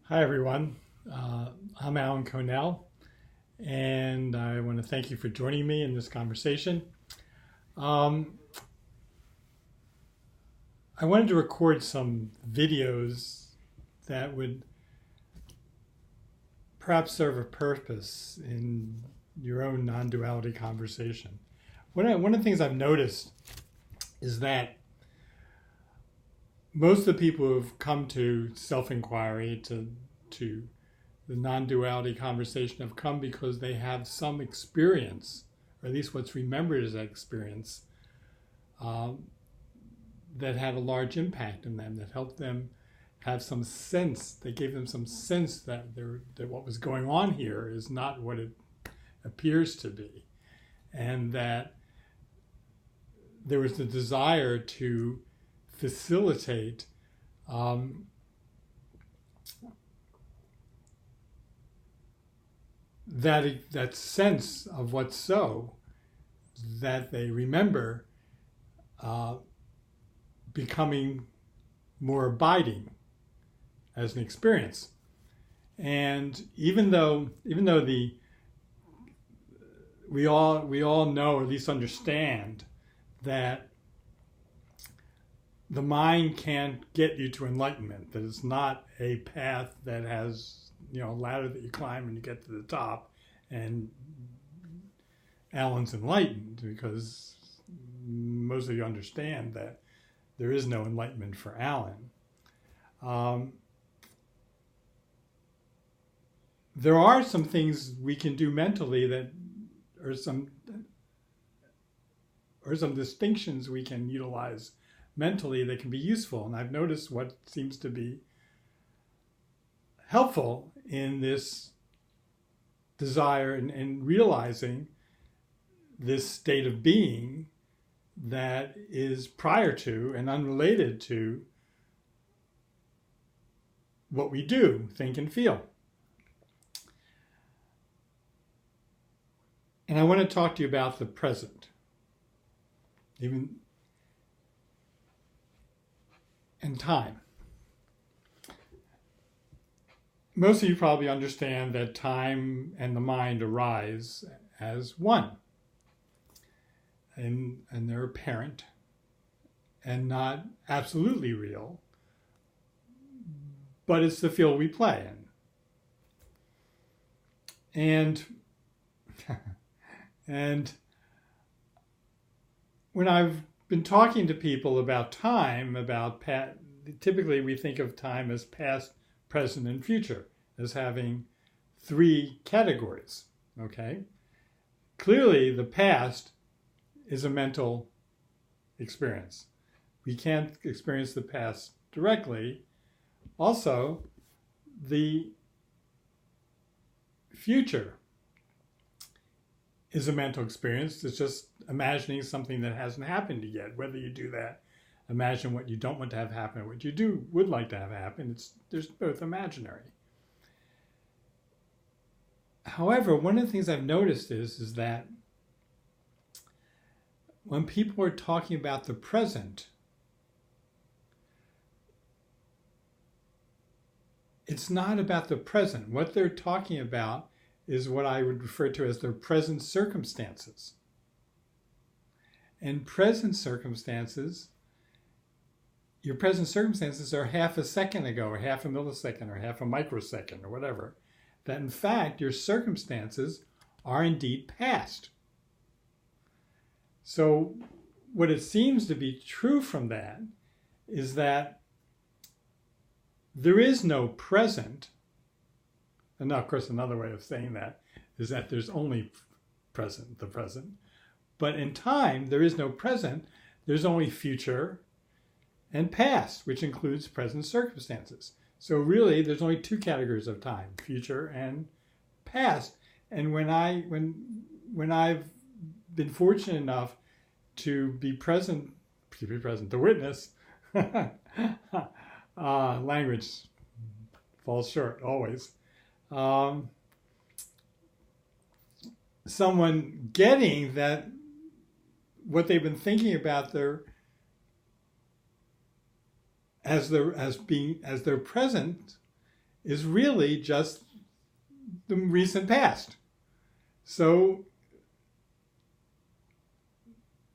Hi, everyone. I'm Alan Cornell, and I want to thank you for joining me in this conversation. Um, I wanted to record some videos that would perhaps serve a purpose in your own non-duality conversation. One of the things I've noticed is that most of the people who've come to self-inquiry, to the non-duality conversation, have come because they have some experience, or at least what's remembered as that experience, that had a large impact on them, that helped them have some sense, that gave them some sense that what was going on here is not what it appears to be, and that there was the desire to facilitate that sense of what's so, that they remember becoming more abiding as an experience. And even though we all know, or at least understand, that the mind can't get you to enlightenment, that it's not a path that has, a ladder that you climb and you get to the top and Alan's enlightened, because most of you understand that there is no enlightenment for Alan. There are some things we can do mentally that are some distinctions we can utilize mentally that can be useful. And I've noticed what seems to be helpful in this desire and realizing this state of being that is prior to and unrelated to what we do, think, and feel. And I want to talk to you about the present, and time. Most of you probably understand that time and the mind arise as one. And they're apparent and not absolutely real, but it's the field we play in. And when I've been talking to people about time, typically we think of time as past, present, and future, as having three categories, okay? Clearly, the past is a mental experience. We can't experience the past directly. Also, the future is a mental experience. It's just imagining something that hasn't happened yet. Whether you do that, imagine what you don't want to have happen, what you would like to have happen. There's both imaginary. However, one of the things I've noticed is that when people are talking about the present, it's not about the present. What they're talking about is what I would refer to as their present circumstances. And present circumstances, your present circumstances are half a second ago, or half a millisecond, or half a microsecond, or whatever. That in fact, your circumstances are indeed past. So what it seems to be true from that is that there is no present. And now, of course, another way of saying that is that there's only the present. But in time, there is no present. There's only future and past, which includes present circumstances. So really, there's only two categories of time, future and past. And when I've been fortunate enough to be present, to witness, language falls short always. Someone getting that what they've been thinking about as their present is really just the recent past. So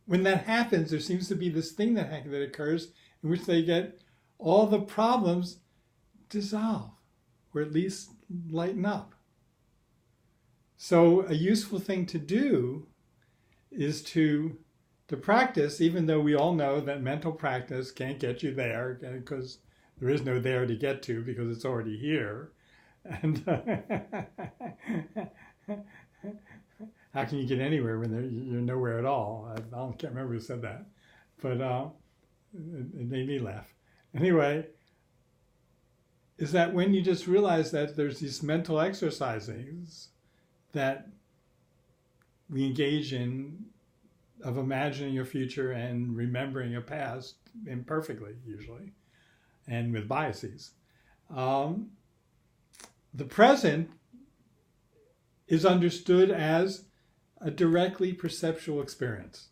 when that happens, there seems to be this thing that occurs in which they get all the problems dissolve, or at least lighten up. So a useful thing to do is to practice, even though we all know that mental practice can't get you there, because there is no there to get to because it's already here. And how can you get anywhere when you're nowhere at all? I can't remember who said that, but it made me laugh. Anyway, is that when you just realize that there's these mental exercises that we engage in of imagining your future and remembering a past imperfectly, usually, and with biases. The present is understood as a directly perceptual experience.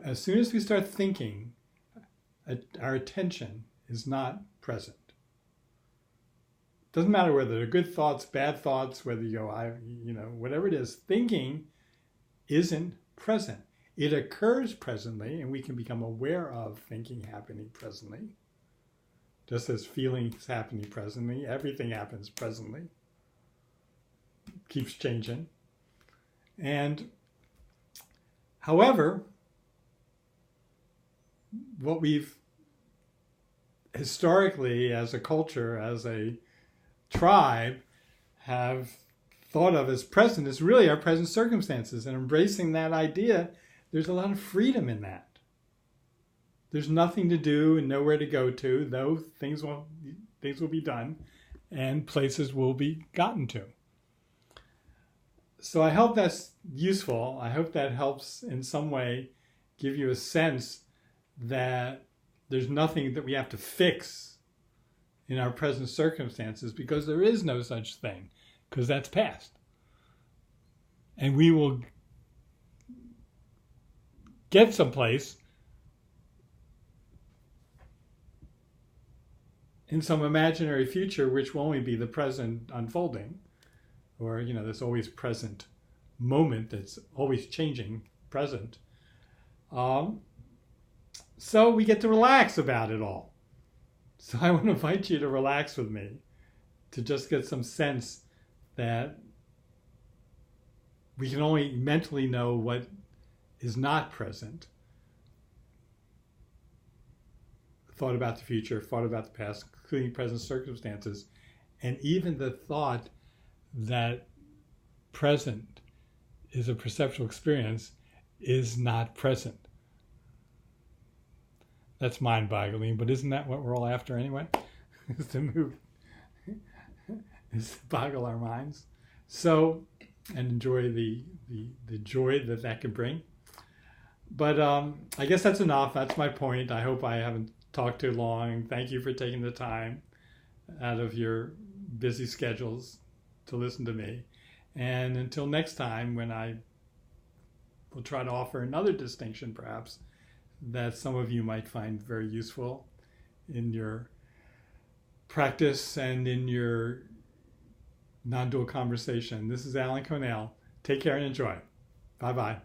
As soon as we start thinking, our attention is not present. Doesn't matter whether they're good thoughts, bad thoughts, whether you go, whatever it is, thinking isn't present. It occurs presently, and we can become aware of thinking happening presently. Just as feelings happening presently, everything happens presently. Keeps changing. And however, what we've historically as a culture, as a tribe, have thought of as present is really our present circumstances. And embracing that idea, there's a lot of freedom in that. There's nothing to do and nowhere to go to, though things will be done and places will be gotten to. So I hope that's useful. I hope that helps in some way give you a sense that there's nothing that we have to fix in our present circumstances, because there is no such thing, because that's past. And we will get someplace in some imaginary future, which will only be the present unfolding, or, this always present moment that's always changing present. So we get to relax about it all. So I want to invite you to relax with me, to just get some sense that we can only mentally know what is not present. Thought about the future, thought about the past, including present circumstances, and even the thought that present is a perceptual experience is not present. That's mind-boggling, but isn't that what we're all after anyway? Is to move, is to boggle our minds. So, and enjoy the joy that can bring. But I guess that's enough. That's my point. I hope I haven't talked too long. Thank you for taking the time out of your busy schedules to listen to me. And until next time, when I will try to offer another distinction, perhaps, that some of you might find very useful in your practice and in your non-dual conversation. This is Alan Cornell. Take care and enjoy. Bye-bye.